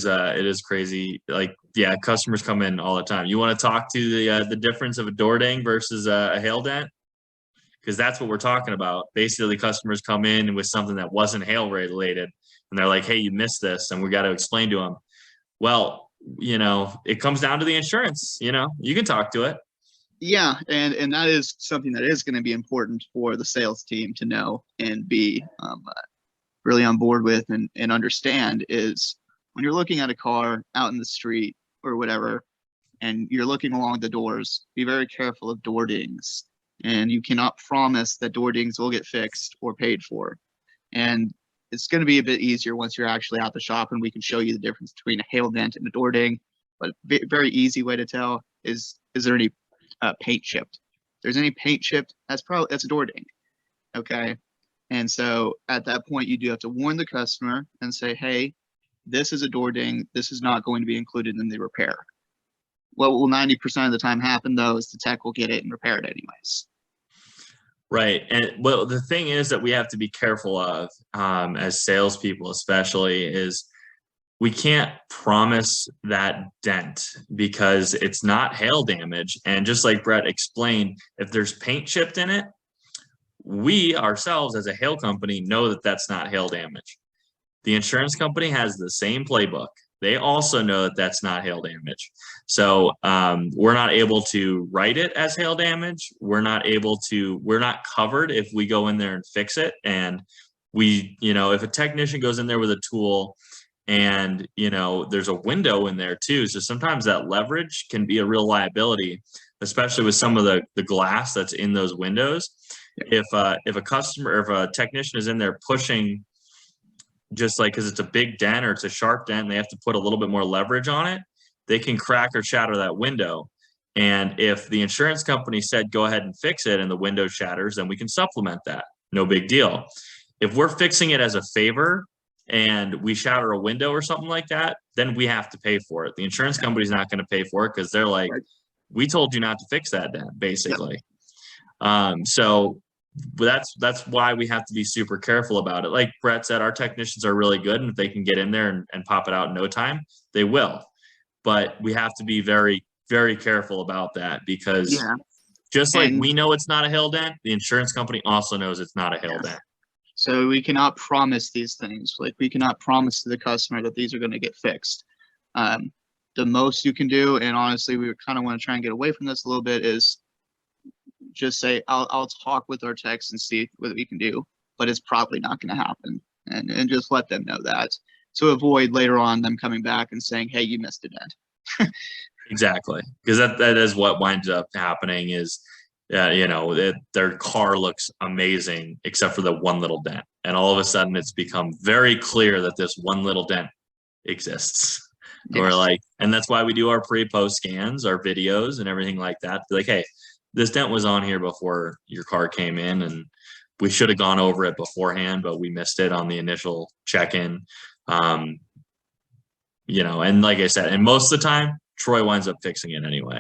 it is crazy. Like, yeah, customers come in all the time. You want to talk to the difference of a door ding versus a hail dent? Because that's what we're talking about. Basically, customers come in with something that wasn't hail related, and they're like, "Hey, you missed this," and we got to explain to them. Well, it comes down to the insurance. You can talk to it. Yeah, and that is something that is going to be important for the sales team to know and be really on board with and understand is when you're looking at a car out in the street or whatever, and you're looking along the doors, be very careful of door dings. And you cannot promise that door dings will get fixed or paid for. And it's going to be a bit easier once you're actually at the shop and we can show you the difference between a hail dent and a door ding. But very easy way to tell is there any paint chipped? If there's any paint chipped, that's a door ding. Okay. And so at that point, you do have to warn the customer and say, hey, this is a door ding. This is not going to be included in the repair. What will 90% of the time happen, though, is the tech will get it and repair it anyways. Right. And well, the thing is that we have to be careful of, as salespeople especially, is we can't promise that dent because it's not hail damage. And just like Brett explained, if there's paint chipped in it, we ourselves as a hail company know that that's not hail damage. The insurance company has the same playbook. They also know that that's not hail damage. So we're not able to write it as hail damage. We're not covered if we go in there and fix it. And if a technician goes in there with a tool and, there's a window in there too. So sometimes that leverage can be a real liability, especially with some of the glass that's in those windows. If a customer or if a technician is in there pushing, just like because it's a big dent or it's a sharp dent and they have to put a little bit more leverage on it, they can crack or shatter that window. And if the insurance company said, go ahead and fix it and the window shatters, then we can supplement that. No big deal. If we're fixing it as a favor and we shatter a window or something like that, then we have to pay for it. The insurance company's not going to pay for it because they're like, we told you not to fix that dent, basically. So that's why we have to be super careful about it. Like Brett said, our technicians are really good, and if they can get in there and pop it out in no time, they will. But we have to be very, very careful about that because just like we know it's not a hail dent, the insurance company also knows it's not a hail dent. So we cannot promise these things. Like we cannot promise to the customer that these are going to get fixed. The most you can do, and honestly, we kind of want to try and get away from this a little bit, is just say, I'll talk with our techs and see what we can do, but it's probably not going to happen. And just let them know that to avoid later on them coming back and saying, hey, you missed a dent. Exactly. Because that is what winds up happening is, their car looks amazing except for the one little dent. And all of a sudden it's become very clear that this one little dent exists. Yes. And that's why we do our pre-post scans, our videos and everything like that. Be like, hey, this dent was on here before your car came in and we should have gone over it beforehand, but we missed it on the initial check-in. And like I said, and most of the time, Troy winds up fixing it anyway.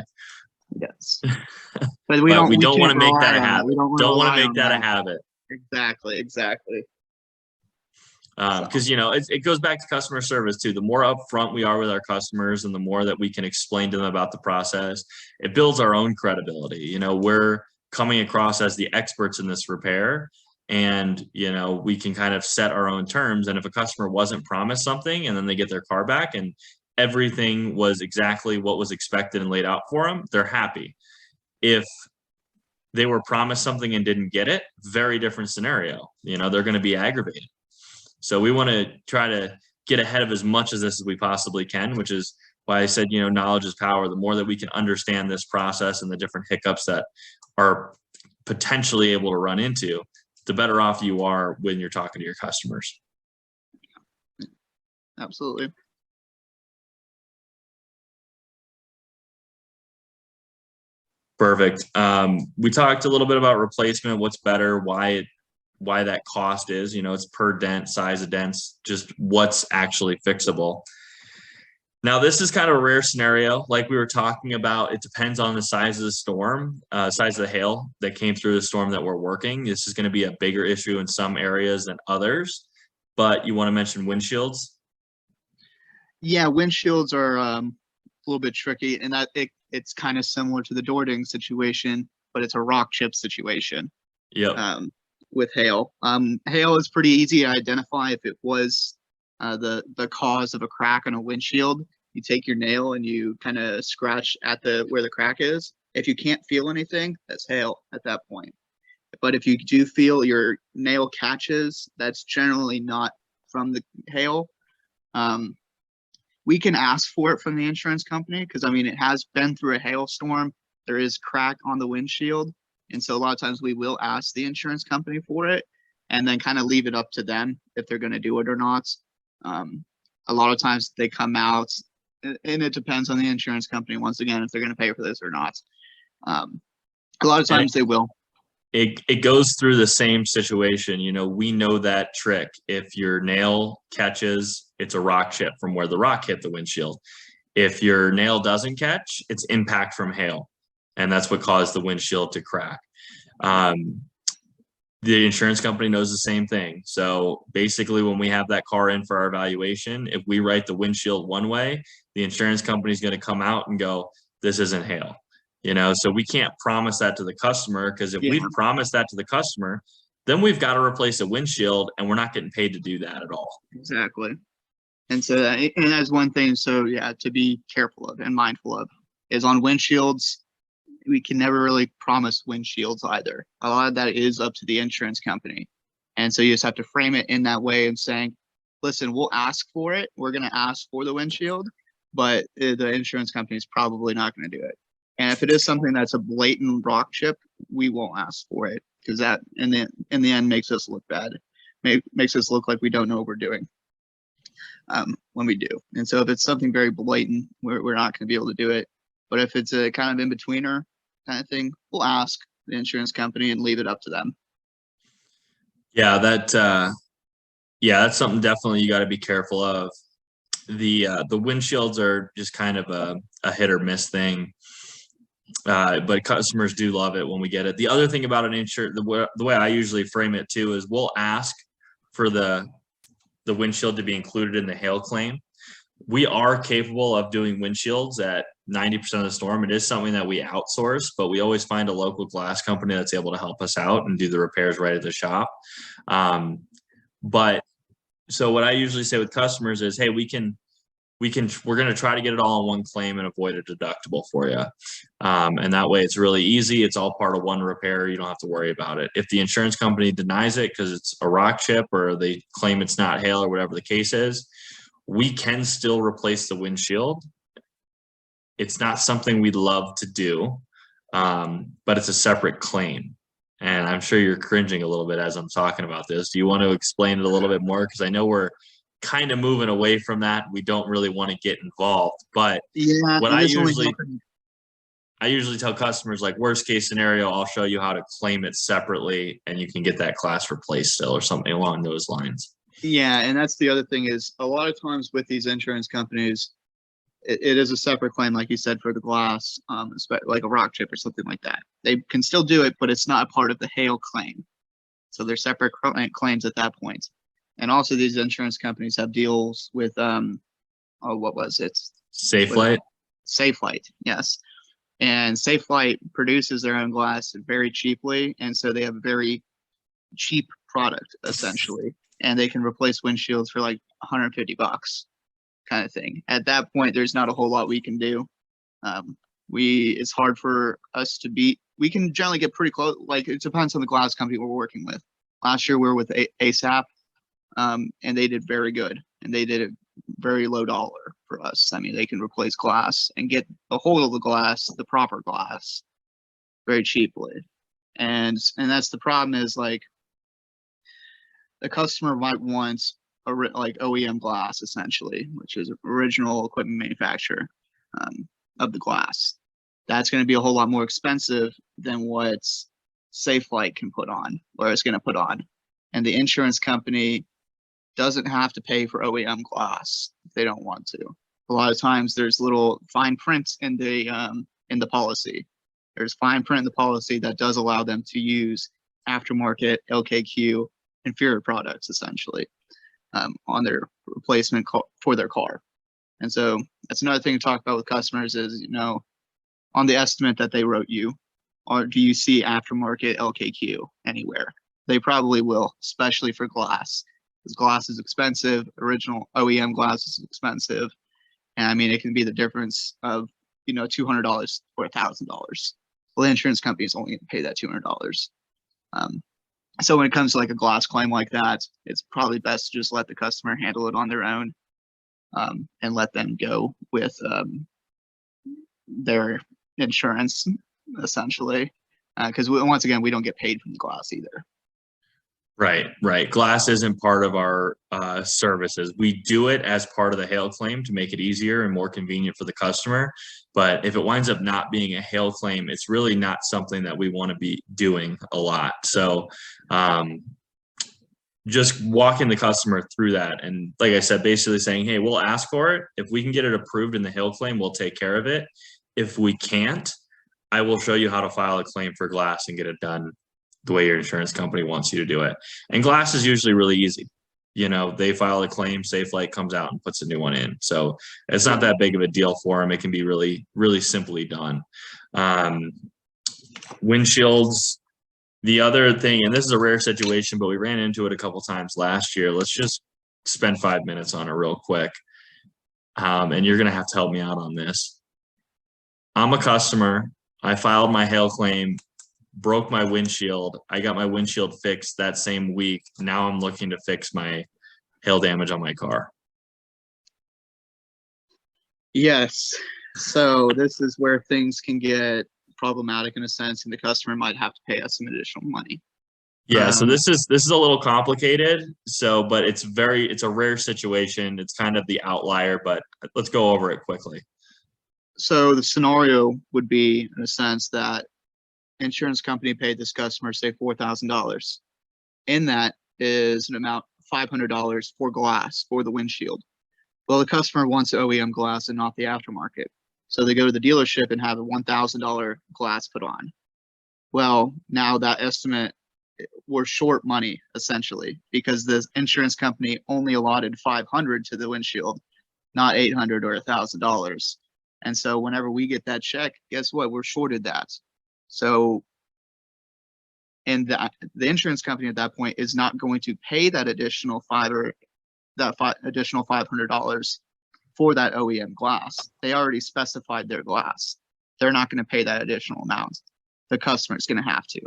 Yes. But we don't want to make that a habit. We don't want to make that a habit. Exactly. Because it goes back to customer service too. The more upfront we are with our customers and the more that we can explain to them about the process, it builds our own credibility. We're coming across as the experts in this repair, and we can kind of set our own terms. And if a customer wasn't promised something and then they get their car back and everything was exactly what was expected and laid out for them, they're happy. If they were promised something and didn't get it, very different scenario. They're going to be aggravated. So we want to try to get ahead of as much of this as we possibly can, which is why I said, knowledge is power. The more that we can understand this process and the different hiccups that are potentially able to run into, the better off you are when you're talking to your customers. Absolutely. Perfect. We talked a little bit about replacement, what's better, why that cost is, it's per dent, size of dents, just what's actually fixable. Now, this is kind of a rare scenario. Like we were talking about, it depends on the size of the storm, size of the hail that came through the storm that we're working. This is going to be a bigger issue in some areas than others, but you want to mention windshields? Yeah, windshields are a little bit tricky, and it's kind of similar to the door ding situation, but it's a rock chip situation. Yep. With hail. Hail is pretty easy to identify if it was the cause of a crack on a windshield. You take your nail and you kind of scratch at the where the crack is. If you can't feel anything, that's hail at that point. But if you do feel your nail catches, that's generally not from the hail. Um, we can ask for it from the insurance company because I mean it has been through a hailstorm. There is crack on the windshield, and so a lot of times we will ask the insurance company for it, and then kind of leave it up to them if they're going to do it or not. Um, a lot of times they come out, and it depends on the insurance company once again if they're going to pay for this or not. A lot of times they will. It goes through the same situation. You know, we know that trick. If your nail catches, it's a rock chip from where the rock hit the windshield. If your nail doesn't catch, it's impact from hail. And that's what caused the windshield to crack. The insurance company knows the same thing. So basically, when we have that car in for our evaluation, if we write the windshield one way, the insurance company is going to come out and go, this isn't hail. You know, so we can't promise that to the customer, because if we promise that to the customer, then we've got to replace a windshield and we're not getting paid to do that at all. Exactly. And so, and that's one thing. So yeah, to be careful of and mindful of is on windshields. We can never really promise windshields either. A lot of that is up to the insurance company. And so you just have to frame it in that way and saying, listen, we'll ask for it. We're going to ask for the windshield, but the insurance company is probably not going to do it. And if it is something that's a blatant rock chip, we won't ask for it, because that in the end makes us look bad. Makes us look like we don't know what we're doing when we do. And so if it's something very blatant, we're not going to be able to do it. But if it's a kind of in-betweener kind of thing, we'll ask the insurance company and leave it up to them. Yeah, that's something definitely you got to be careful of. The windshields are just kind of a hit or miss thing. But customers do love it when we get it. The other thing about an insurance, the way I usually frame it too, is we'll ask for the windshield to be included in the hail claim. We are capable of doing windshields at 90% of the storm. It is something that we outsource, but we always find a local glass company that's able to help us out and do the repairs right at the shop. But so what I usually say with customers is, hey, we're going to try to get it all in one claim and avoid a deductible for you. And that way it's really easy. It's all part of one repair. You don't have to worry about it. If the insurance company denies it because it's a rock chip, or they claim it's not hail, or whatever the case is, we can still replace the windshield. It's not something we'd love to do, but it's a separate claim. And I'm sure you're cringing a little bit as I'm talking about this. Do you want to explain it a little bit more? Because I know we're kind of moving away from that. We don't really want to get involved. But yeah, what I usually tell customers, like, worst case scenario, I'll show you how to claim it separately and you can get that glass replaced still, or something along those lines. Yeah, and that's the other thing is a lot of times with these insurance companies, it is a separate claim, like you said, for the glass, like a rock chip or something like that. They can still do it, but it's not part of the hail claim. So they're separate claims at that point. And also these insurance companies have deals with, what was it? Safelite? Safelite, yes. And Safelite produces their own glass very cheaply. And so they have a very cheap product, essentially. And they can replace windshields for like $150 kind of thing. At that point, there's not a whole lot we can do. It's hard for us to beat. We can generally get pretty close. Like, it depends on the glass company we're working with. Last year we were with ASAP, and they did very good, and they did it very low dollar for us. I mean, they can replace glass and get a hold of the glass, the proper glass, very cheaply. And that's the problem is, like, the customer might want like OEM glass, essentially, which is original equipment manufacturer of the glass. That's going to be a whole lot more expensive than what Safelite can put on, or it's going to put on. And the insurance company doesn't have to pay for OEM glass if they don't want to. A lot of times there's little fine print in the policy. There's fine print in the policy that does allow them to use aftermarket LKQ inferior products, essentially, on their replacement for their car. And so that's another thing to talk about with customers is, on the estimate that they wrote you, or do you see aftermarket LKQ anywhere? They probably will, especially for glass, because glass is expensive. Original OEM glass is expensive. And I mean, it can be the difference of, $200 or $1,000. Well, the insurance company is only going to pay that $200. So when it comes to like a glass claim like that, it's probably best to just let the customer handle it on their own, and let them go with their insurance, essentially. Because once again, we don't get paid from the glass either. Right. Glass isn't part of our services. We do it as part of the hail claim to make it easier and more convenient for the customer. But if it winds up not being a hail claim, it's really not something that we want to be doing a lot. So just walking the customer through that. And like I said, basically saying, hey, we'll ask for it. If we can get it approved in the hail claim, we'll take care of it. If we can't, I will show you how to file a claim for glass and get it done the way your insurance company wants you to do it. And glass is usually really easy. They file a claim, Safelite comes out and puts a new one in. So it's not that big of a deal for them. It can be really, really simply done. Windshields, the other thing, and this is a rare situation, but we ran into it a couple times last year. Let's just spend 5 minutes on it real quick. And you're going to have to help me out on this. I'm a customer. I filed my hail claim, broke my windshield. I got my windshield fixed that same week. Now I'm looking to fix my hail damage on my car. Yes. So this is where things can get problematic in a sense, and the customer might have to pay us some additional money. Yeah, so this is a little complicated. So, but it's a rare situation. It's kind of the outlier, but let's go over it quickly. So the scenario would be, in a sense, that insurance company paid this customer, say, $4,000. In that is an amount $500 for glass for the windshield. Well, the customer wants OEM glass and not the aftermarket. So they go to the dealership and have a $1,000 glass put on. Well, now that estimate, we're short money, essentially, because the insurance company only allotted $500 to the windshield, not $800 or $1,000. And so whenever we get that check, guess what? We're shorted that. So, and the insurance company at that point is not going to pay that additional additional $500 for that OEM glass. They already specified their glass. They're not going to pay that additional amount. The customer is going to have to.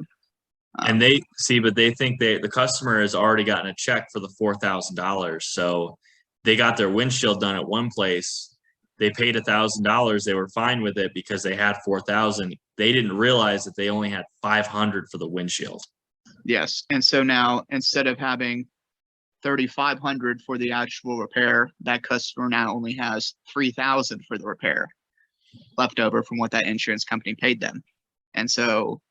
And they think the customer has already gotten a check for the $4,000. So they got their windshield done at one place. They paid $1,000. They were fine with it because they had $4,000. They didn't realize that they only had $500 for the windshield. Yes. And so now, instead of having $3,500 for the actual repair, that customer now only has $3,000 for the repair left over from what that insurance company paid them. And so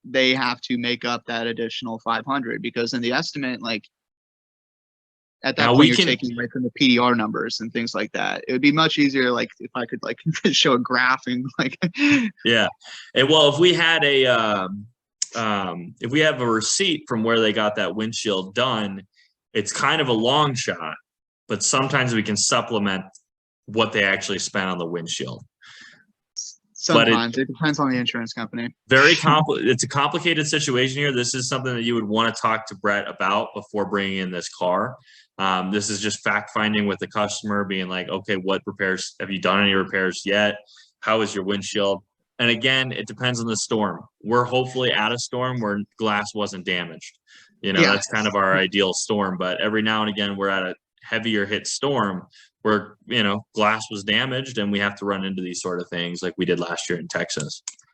they have to make up that additional $500, because in the estimate, like, at that point, you're taking away from the PDR numbers and things like that. It would be much easier, like, if I could, like, show a graph and, like. Yeah. And well, if we had if we have a receipt from where they got that windshield done, it's kind of a long shot, but sometimes we can supplement what they actually spent on the windshield. Sometimes it depends on the insurance company. It's a complicated situation here. This is something that you would want to talk to Brett about before bringing in this car. This is just fact finding with the customer, being like, okay, what repairs have you done? Any repairs yet? How is your windshield? And again, it depends on the storm. We're hopefully at a storm where glass wasn't damaged. That's kind of our ideal storm. But every now and again, we're at a heavier hit storm where, glass was damaged, and we have to run into these sort of things like we did last year in Texas.